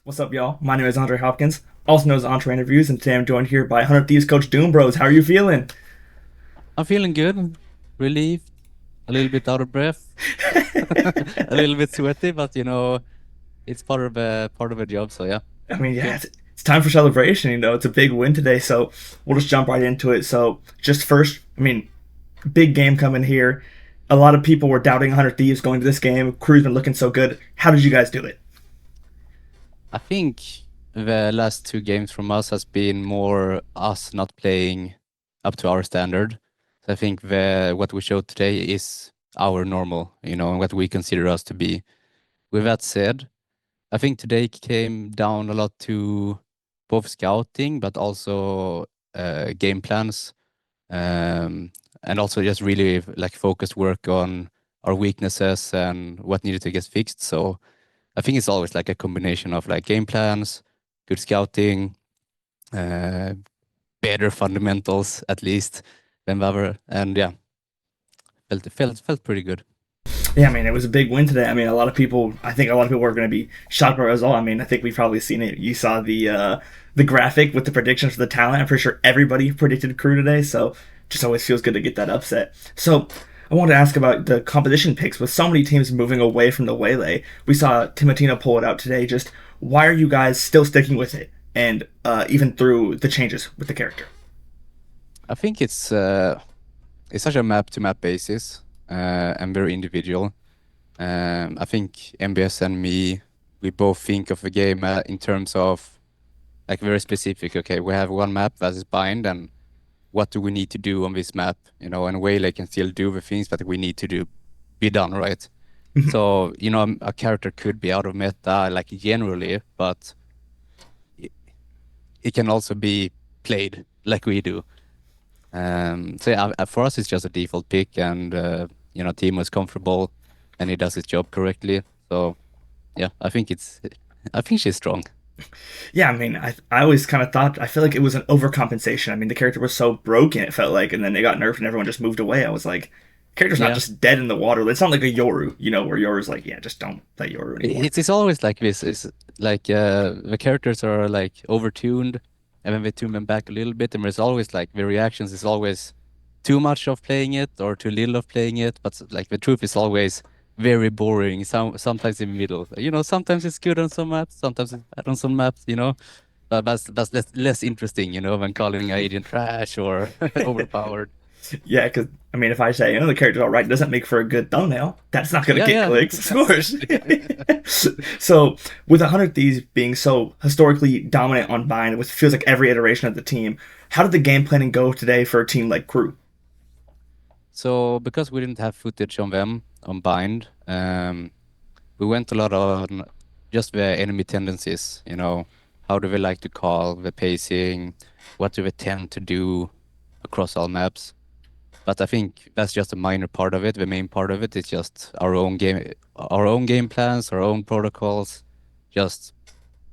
What's up, y'all? My name is Andre Hopkins, also known as Entre Interviews, and today I'm joined here by 100 Thieves coach d00mbr0s. How are you feeling? I'm feeling good, relieved, a little bit out of breath, a little bit sweaty, but it's part of a job. So yeah, I mean, yeah, good. it's time for celebration. It's a big win today, so we'll just jump right into it. So, just first, big game coming here. A lot of people were doubting 100 Thieves going to this game. Crew's been looking so good. How did you guys do it? I think the last two games from us has been more us not playing up to our standard. So I think the what we showed today is our normal, and what we consider us to be. With that said, I think today came down a lot to both scouting, but also game plans, um, and also just really like focused work on our weaknesses and what needed to get fixed. So I think it's always like a combination of like game plans, good scouting, uh, better fundamentals at least than ever, and yeah, felt pretty good. Yeah, it was a big win today. I think a lot of people are going to be shocked by the result. I think we've probably seen it. You saw the graphic with the predictions for the talent. I'm pretty sure everybody predicted Crew today, so just always feels good to get that upset. So I wanted to ask about the composition picks. With so many teams moving away from the Waylay, we saw Timotina pull it out today. Just why are you guys still sticking with it, and even through the changes with the character? I think it's such a map to map basis, and very individual. I think MBS and me, we both think of the game in terms of like very specific. Okay, we have one map that is bind, and what do we need to do on this map? And Waylay can still do the things that we need to do, be done, right? So, a character could be out of meta, like generally, but it, it can also be played like we do. So yeah, for us, it's just a default pick, and Timo is comfortable, and he does his job correctly. So yeah, I think she's strong. Yeah, I always kind of thought, I feel like it was an overcompensation. The character was so broken, it felt like, and then they got nerfed and everyone just moved away. I was like, character's not Yeah, just dead in the water. It's not like a Yoru, where Yoru's like, yeah, just don't play Yoru anymore. it's always like this. It's like the characters are like overtuned, and then they tune them back a little bit, and there's always like the reactions is always too much of playing it or too little of playing it. But like the truth is always very boring. Sometimes in the middle. Sometimes it's good on some maps, sometimes it's bad on some maps. But that's less interesting. Than calling an agent trash or overpowered. Yeah, because, if I say, the character's all right, doesn't make for a good thumbnail, that's not going to Yeah, get yeah, clicks, of that's course. So, with 100 Thieves being so historically dominant on Bind, which feels like every iteration of the team, how did the game planning go today for a team like Crew? so because we didn't have footage on them on bind, we went a lot on just the enemy tendencies. How do they like to call the pacing? What do they tend to do across all maps? But I think that's just a minor part of it. The main part of it is just our own game plans, our own protocols, just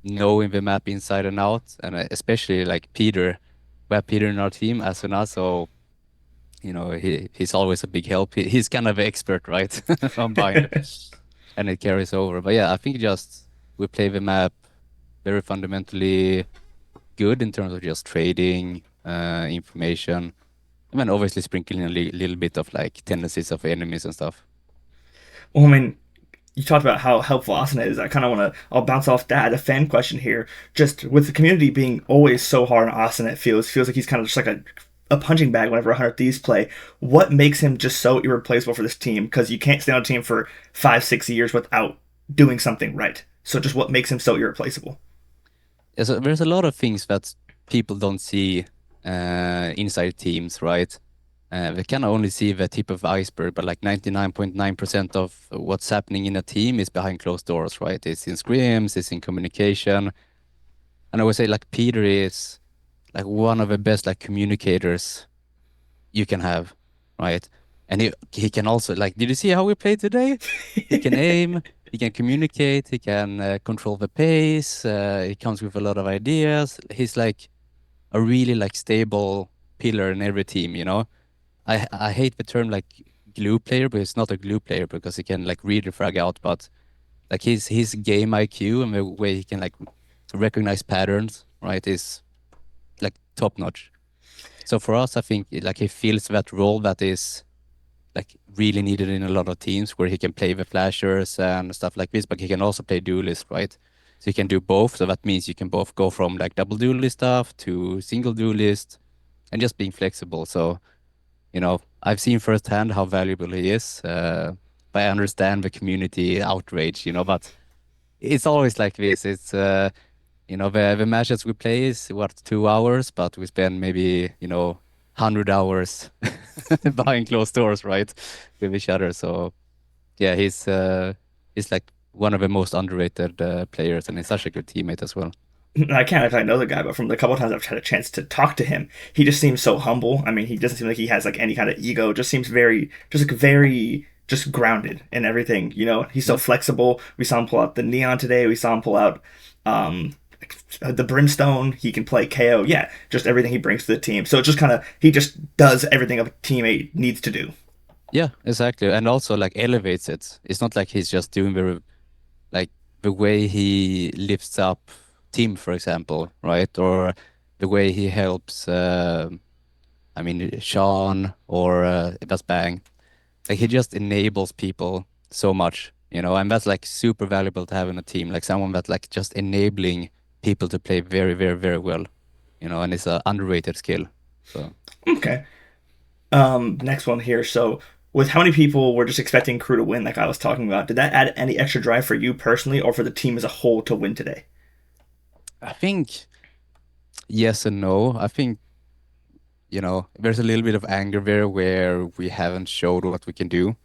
knowing the map inside and out, and especially like Peter. We have Peter in our team, Asuna, so he's always a big help. He's kind of an expert, right, on bind, and it carries over. But yeah, I think just we play the map very fundamentally good in terms of just trading information. I mean, obviously sprinkling a little bit of like tendencies of enemies and stuff. Well, you talked about how helpful Asuna is. I'll bounce off that. A fan question here. Just with the community being always so hard on Asuna, it feels like he's kind of just like a punching bag whenever 100 Thieves play. What makes him just so irreplaceable for this team? Because you can't stay on a team for 5, 6 years without doing something right. So just what makes him so irreplaceable? Yeah, so there's a lot of things that people don't see inside teams, right? They can only see the tip of the iceberg, but like 99.9% of what's happening in a team is behind closed doors, right? It's in scrims, it's in communication. And I would say like Peter is like one of the best like communicators you can have, right? And he can also like, did you see how we played today? He can aim, he can communicate, he can control the pace. He comes with a lot of ideas. He's like a really like stable pillar in every team, I hate the term like glue player, but it's not a glue player because he can like read the frag out, but like his game IQ and the way he can like recognize patterns, right, is like top notch. So for us, I think like he fills that role that is like really needed in a lot of teams where he can play the flashers and stuff like this, but he can also play duelist, right? So he can do both. So that means you can both go from like double duelist stuff to single duelist and just being flexible. So, I've seen firsthand how valuable he is. But I understand the community outrage, but it's always like this. It's the matches we play is what 2 hours, but we spend maybe 100 hours behind closed doors, right, with each other. So yeah, he's like one of the most underrated players, and he's such a good teammate as well. I can't actually know the guy, but from the couple times I've had a chance to talk to him, he just seems so humble. I mean, he doesn't seem like he has like any kind of ego. Just seems very, just grounded in everything. He's so Yeah. flexible. We saw him pull out the neon today. We saw him pull out um, the brimstone. He can play KO. Yeah, just everything he brings to the team. So it just kind of he just does everything a teammate needs to do. Yeah, exactly. And also like elevates it. It's not like he's just doing like the way he lifts up team, for example, right? Or the way he helps I mean Sean or that's Bang. Like he just enables people so much, and that's like super valuable to have in a team. Like someone that like just enabling people to play very, very, very well, and it's an underrated skill. So Okay. Next one here. So, with how many people were just expecting Crew to win, like I was talking about, did that add any extra drive for you personally, or for the team as a whole to win today? I think yes and no. I think, there's a little bit of anger there where we haven't showed what we can do,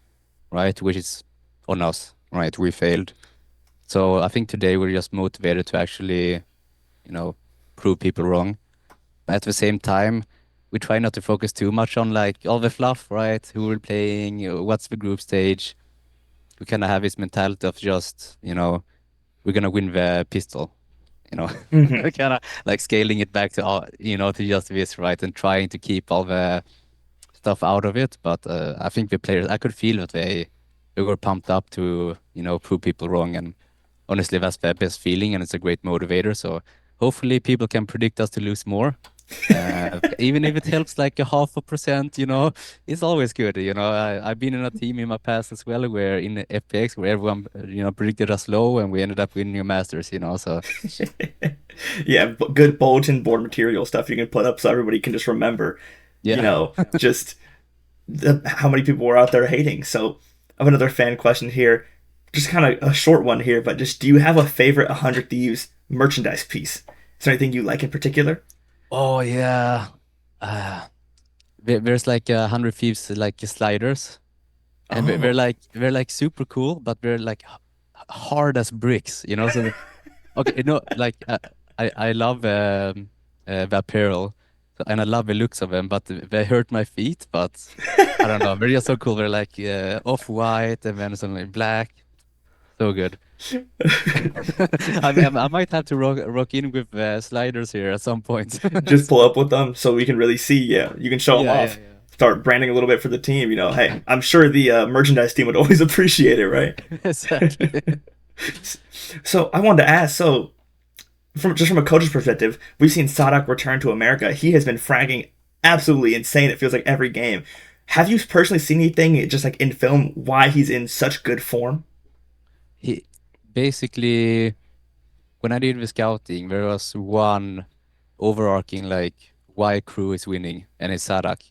right? Which is on us, right? We failed. So I think today we're just motivated to actually, prove people wrong. But at the same time, we try not to focus too much on like all the fluff, right? Who we're playing, what's the group stage. We kind of have this mentality of just, we're gonna win the pistol, you know, Hmm. kind of like scaling it back to all, to just this, right? And trying to keep all the stuff out of it. But I think the players, I could feel that they were pumped up to, prove people wrong. And honestly, that's the best feeling, and it's a great motivator. So hopefully, people can predict us to lose more. Even if it helps like a 0.5%, it's always good. I've been in a team in my past as well, where in the FPX, where everyone, predicted us low, and we ended up winning a Masters. So Yeah, good bulletin board material stuff you can put up so everybody can just remember, yeah. just how many people were out there hating. So, I have another fan question here, just kind of a short one here, but just do you have a favorite 100 Thieves merchandise piece? Is there anything you like in particular? Oh yeah. Uh, there's like 100 thieves like sliders, and Oh. they're like super cool, but they're like hard as bricks. So okay, like I love the apparel, and I love the looks of them, but they hurt my feet. But I don't know, they're just so cool. They're like off-white and then something like black. So good. I might have to rock in with sliders here at some point. Just pull up with them so we can really see. Yeah, you can show them Yeah, yeah, off. yeah. Start branding a little bit for the team. Hey, I'm sure the merchandise team would always appreciate it, right? Exactly. So I wanted to ask. So from a coach's perspective, we've seen Saadhak return to America. He has been fragging absolutely insane. It feels like every game. Have you personally seen anything just like in film why he's in such good form? He basically, when I did the scouting, there was one overarching like why crew is winning, and it's Sadak.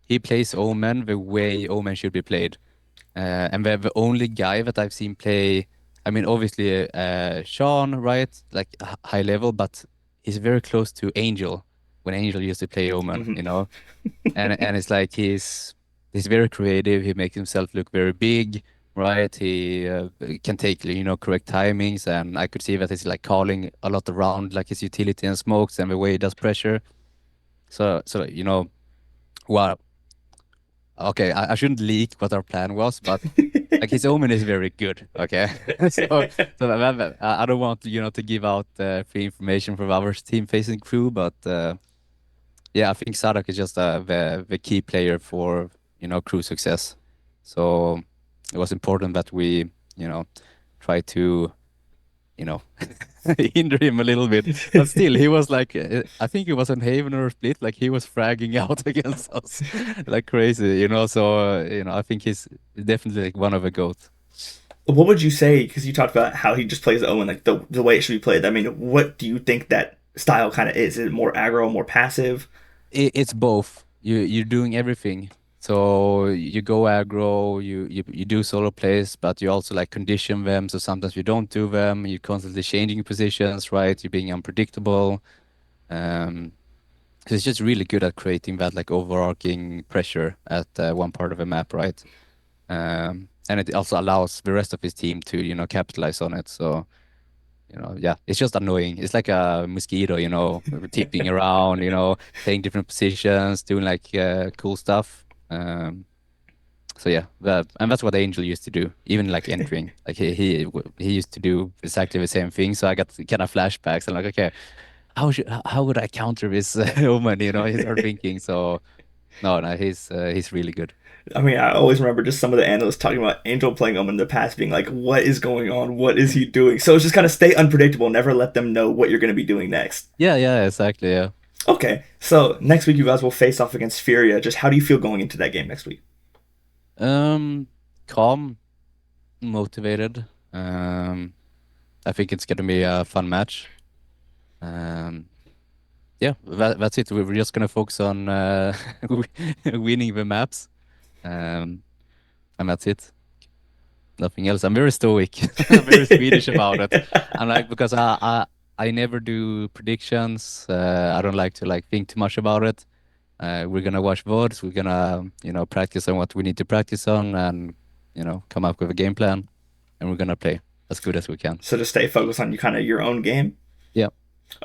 He plays Omen the way Omen should be played. And the only guy that I've seen play, I mean, obviously, Sean, right? Like high level, but he's very close to Angel when Angel used to play Omen, Mm-hmm. And it's like he's very creative. He makes himself look very big, right? He can take, correct timings, and I could see that he's like calling a lot around like his utility and smokes and the way he does pressure. So well, okay, I shouldn't leak what our plan was, but like his omen is very good. Okay, I don't want to give out free information from our team facing crew, but yeah, I think Sadak is just the key player for crew success. So it was important that we try to you know, hinder him a little bit. But still, he was like, I think it was on Haven or Split, like he was fragging out against us like crazy, you know. So, I think he's definitely like one of the GOAT. What would you say? Because you talked about how he just plays Owen, like the way it should be played. I mean, what do you think that style kind of is? Is it more aggro, more passive? It's both. You're doing everything. So you go aggro, you do solo plays, but you also like condition them. So sometimes you don't do them. You're constantly changing positions, right? You're being unpredictable. Um, so it's just really good at creating that like overarching pressure at one part of a map, right? And it also allows the rest of his team to, capitalize on it. So, yeah, it's just annoying. It's like a mosquito, tipping around, playing different positions, doing like cool stuff. So yeah, that's what Angel used to do, even like entering. Like he used to do exactly the same thing. So I got kind of flashbacks and like, okay, how would I counter this woman? You start thinking. So no, no, he's really good. I mean, I always remember just some of the analysts talking about Angel playing Omen in the past, being like, "What is going on? What is he doing?" So it's just kind of stay unpredictable. Never let them know what you're going to be doing next. Yeah, yeah, exactly. Yeah. Okay, so next week you guys will face off against Furia. Just how do you feel going into that game next week? Um, Calm, motivated. I think it's gonna be a fun match. Um, yeah, that's it. We're just gonna focus on winning the maps. Um, and that's it. Nothing else. I'm very stoic. I'm very Swedish about it. I'm like because I never do predictions. I don't like to like think too much about it. We're gonna watch VODs. We're gonna practice on what we need to practice on, and come up with a game plan, and we're gonna play as good as we can. So just stay focused on you kind of your own game. Yeah.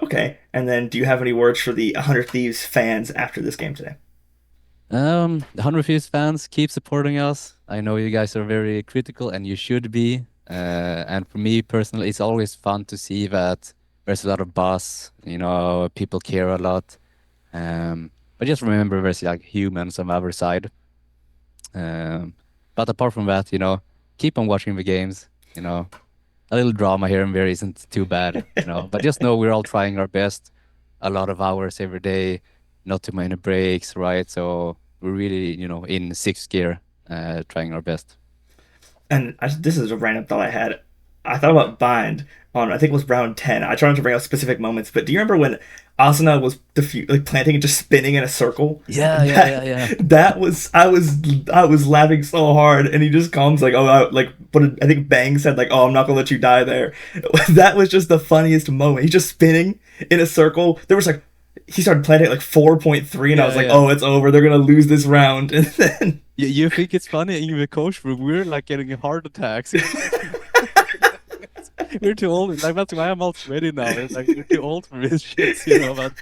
Okay, and then do you have any words for the 100 Thieves fans after this game today? The 100 Thieves fans, keep supporting us. I know you guys are very critical, and you should be. And for me personally, it's always fun to see that there's a lot of buzz. People care a lot. But just remember, there's like humans on the other side. Um, but apart from that, keep on watching the games. A little drama here and there isn't too bad. But just know we're all trying our best, a lot of hours every day, not too many breaks, right? So we're really, in sixth gear, trying our best. And this is a random thought I had. I thought about Bind on I think it was round 10. I try not to bring up specific moments, but do you remember when Asuna was like planting and just spinning in a circle? Yeah, yeah, That yeah, yeah. that was I was laughing so hard, and he just comes like, like, but I think Bang said like, "Oh, I'm not gonna let you die there." That was just the funniest moment. He's just spinning in a circle. There was like he started planting at like 4.3, and I was Yeah, like, yeah. "Oh, it's over. They're gonna lose this round." And then You think it's funny in the coach room? We're like getting heart attacks. We're too old. Like that's why I'm all sweaty now. It's like we're too old for this shit. But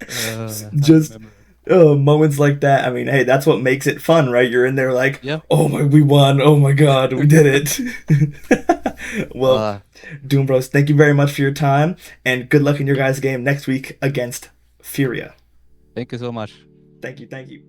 funny just memory. moments like that. I mean, hey, that's what makes it fun, right? You're in there like, Yeah. oh my, we won. Oh my god, we did it. Well, Uh, Doom Bros, thank you very much for your time, and good luck in your guys' game next week against Furia. Thank you so much. Thank you, thank you.